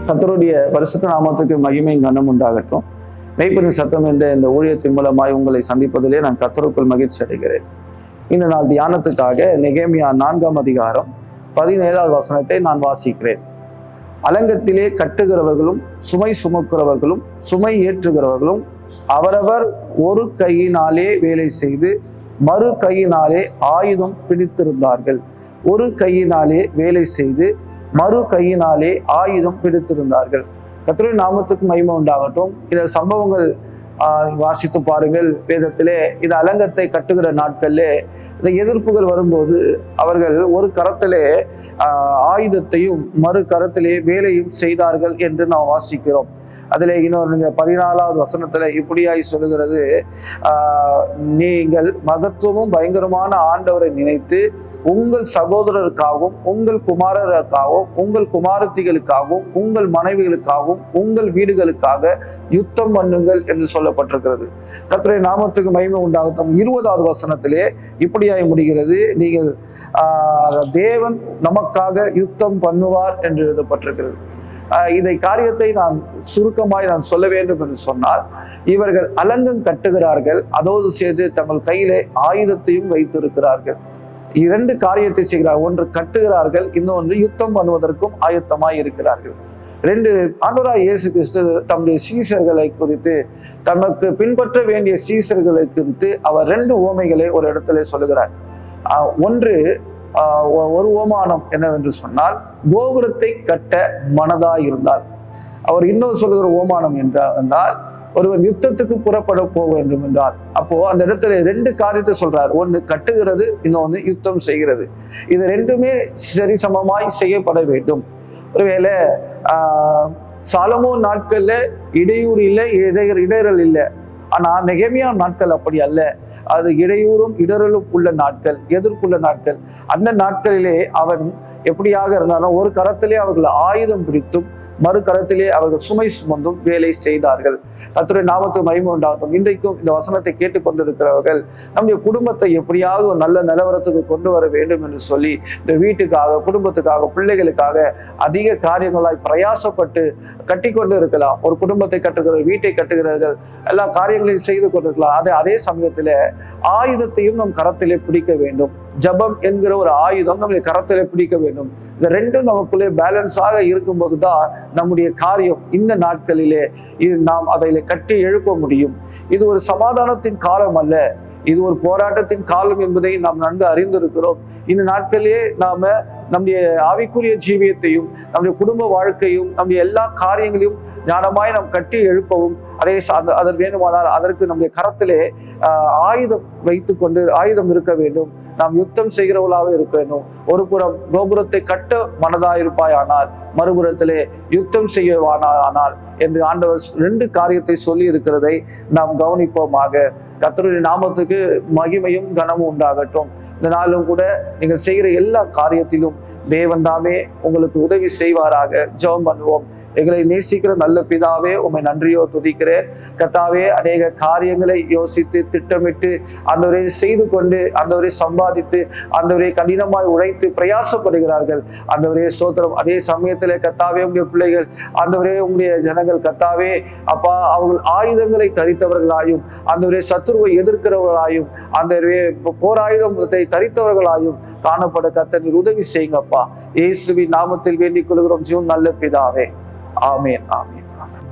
கர்த்தருடைய பரிசுத்த நாமத்துக்கு மகிமையும் கனம் உண்டாகட்டும். மெய்ப்பனின் சத்தம் என்ற இந்த ஊழியத்தின் மூலமாய் உங்களை சந்திப்பதிலே நான் கர்த்தருக்குள் மகிழ்ச்சி அடைகிறேன். இந்த நாள் தியானத்துக்காக நெகேமியா 4ஆம் அதிகாரம் 17வது வசனத்தை நான் வாசிக்கிறேன். அலங்கத்திலே கட்டுகிறவர்களும் சுமை சுமக்கிறவர்களும் சுமை ஏற்றுகிறவர்களும் அவரவர் ஒரு கையினாலே வேலை செய்து மறு கையினாலே ஆயுதம் பிடித்திருந்தார்கள். ஒரு கையினாலே வேலை செய்து மறு கையினாலே ஆயுதம் பிடித்திருந்தார்கள். கர்த்தருடைய நாமத்துக்கு மகிமை உண்டாகட்டும். இந்த சம்பவங்கள் வாசித்து பாருங்கள். வேதத்திலே இந்த அலங்கத்தை கட்டுகிற நாட்கள்ல இந்த எதிர்ப்புகள் வரும்போது அவர்கள் ஒரு கரத்திலே ஆயுதத்தையும் மறு கரத்திலே வேலையும் செய்தார்கள் என்று நாம் வாசிக்கிறோம். அதுல இன்னொரு 14வது வசனத்துல இப்படியாய் சொல்லுகிறது, நீங்கள் மகத்துவமும் பயங்கரமான ஆண்டவரை நினைத்து உங்கள் சகோதரருக்காகவும் உங்கள் குமாரருக்காகவும் உங்கள் குமாரத்திகளுக்காகவும் உங்கள் மனைவிகளுக்காகவும் உங்கள் வீடுகளுக்காக யுத்தம் பண்ணுங்கள் என்று சொல்லப்பட்டிருக்கிறது. கர்த்தருடைய நாமத்துக்கு மகிமை உண்டாகட்டும். 20வது வசனத்திலே இப்படியாய் முடிகிறது, நீங்கள் தேவன் நமக்காக யுத்தம் பண்ணுவார் என்று எழுதப்பட்டிருக்கிறது. இதை காரியத்தை நான் சுருக்கமாய் நான் சொல்ல வேண்டும் என்று சொன்னால், இவர்கள் அலங்கம் கட்டுகிறார்கள், அதோடு சேர்த்து தங்கள் கையிலே ஆயுதத்தையும் வைத்திருக்கிறார்கள். 2 காரியத்தை செய்கிறார்கள். ஒன்று கட்டுகிறார்கள், இன்னொன்று யுத்தம் பண்ணுவதற்கும் ஆயத்தமாய் இருக்கிறார்கள். 2 ஆண்டவராகிய இயேசு கிறிஸ்து தம்முடைய சீஷர்களை குறித்து, தமக்கு பின்பற்ற வேண்டிய சீஷர்களை குறித்து அவர் 2 உவமைகளை ஒரு இடத்துல சொல்லுகிறார். ஒன்று, ஒரு உவமானம் என்னவென்று சொன்னால், கோபுரத்தை கட்ட மனதாய் இருந்தார். அவர் இன்னொரு சொல்லுகிற உவமானம் என்றால், ஒருவன் யுத்தத்துக்கு புறப்பட போக வேண்டும் என்றார். அப்போ அந்த இடத்துல 2 காரியத்தை சொல்றார். ஒன்று கட்டுகிறது, இன்னொன்று யுத்தம் செய்கிறது. இது 2மே சரிசமமாய் செய்யப்பட வேண்டும். ஒருவேளை சாலமோன் நாட்கள்ல இடையூறு இல்லை, இடரல் இல்லை. ஆனா நெகேமியா நாட்கள் அப்படி அல்ல. அது இடையூறும் இடரலும் உள்ள நாட்கள், எதிர்ப்புள்ள நாட்கள். அந்த நாட்களிலே அவன் எப்படியாக இருந்தாலும் ஒரு கரத்திலே அவர்கள் ஆயுதம் பிடித்தும் மறு கரத்திலே அவர்கள் சுமை சுமந்தும் வேலை செய்தார்கள். கர்த்தருடைய நாமத்துக்கு மகிமை உண்டாகட்டும். இன்றைக்கும் இந்த வசனத்தை கேட்டுக்கொண்டிருக்கிறவர்கள் நம்முடைய குடும்பத்தை எப்படியாவது ஒரு நல்ல நிலவரத்துக்கு கொண்டு வர வேண்டும் என்று சொல்லி இந்த வீட்டுக்காக, குடும்பத்துக்காக, பிள்ளைகளுக்காக அதிக காரியங்களாய் பிரயாசப்பட்டு கட்டி கொண்டு இருக்கலாம். ஒரு குடும்பத்தை கட்டுகிற, வீட்டை கட்டுகிறார்கள், எல்லா காரியங்களையும் செய்து கொண்டிருக்கலாம். அதே சமயத்துல ஆயுதத்தையும் நம் கரத்திலே பிடிக்க வேண்டும். ஜபம் என்கிற ஒரு ஆயுதம் நம்முடைய கரத்திலே பிடிக்க வேண்டும். இந்த 2ம் நமக்குள்ளே பேலன்ஸாக இருக்கும்போது தான் நம்முடைய காரியம் இந்த நாட்களிலே நாம் அதை கட்டி எழுப்ப முடியும். இது ஒரு சமாதானத்தின் காலம் அல்ல, இது ஒரு போராட்டத்தின் காலம் என்பதை நாம் நன்கு அறிந்திருக்கிறோம். இந்த நாட்களிலே நாம நம்முடைய ஆவிக்குரிய ஜீவியத்தையும் நம்முடைய குடும்ப வாழ்க்கையும் நம்முடைய எல்லா காரியங்களையும் ஞானமாய் நாம் கட்டி எழுப்பவும், அதற்கு வேண்டுமானால் அதற்கு நம்முடைய கரத்திலே ஆயுதம் வைத்துக்கொண்டு ஆயுதம் இருக்க வேண்டும். நாம் யுத்தம் செய்கிறவர்களாக இருக்க வேண்டும். ஒரு புறம் கோபுரத்தை கட்ட மனதாயிருப்பாயானால், மறுபுறத்திலே யுத்தம் செய்யவானால் என்று ஆண்டவர் 2 காரியத்தை சொல்லி இருக்கிறதை நாம் கவனிப்போமாக. கர்த்தருடைய நாமத்துக்கு மகிமையும் கனமும் உண்டாகட்டும். இந்த நாளும் கூட நீங்கள் செய்கிற எல்லா காரியத்திலும் தேவன் தாமே உங்களுக்கு உதவி செய்வாராக. ஜெபம் பண்ணுவோம். எங்களை நேசிக்கிற நல்ல பிதாவே, உம்மை நன்றியோ துதிக்கிறேன். கர்த்தாவே, அநேக காரியங்களை யோசித்து திட்டமிட்டு ஆண்டவரை செய்து கொண்டு ஆண்டவரை சம்பாதித்து ஆண்டவரை கடினமாய் உழைத்து பிரயாசப்படுகிறார்கள். ஆண்டவரே ஸ்தோத்திரம். அதே சமயத்திலே கர்த்தாவே, உங்களுடைய பிள்ளைகள் ஆண்டவரே, உங்களுடைய ஜனங்கள் கர்த்தாவே அப்பா, அவர்கள் ஆயுதங்களை தரித்தவர்களாயும் ஆண்டவரே சத்துருவை எதிர்க்கிறவர்களாயும் ஆண்டவரே போராயுதத்தை தரித்தவர்களாயும் காணப்பட கர்த்தர் உதவி செய்யுங்கப்பா. இயேசுவின் நாமத்தில் வேண்டிக் கொள்கிறோம் ஜீவன் நல்ல பிதாவே. ஆமென், ஆமென், ஆமென்.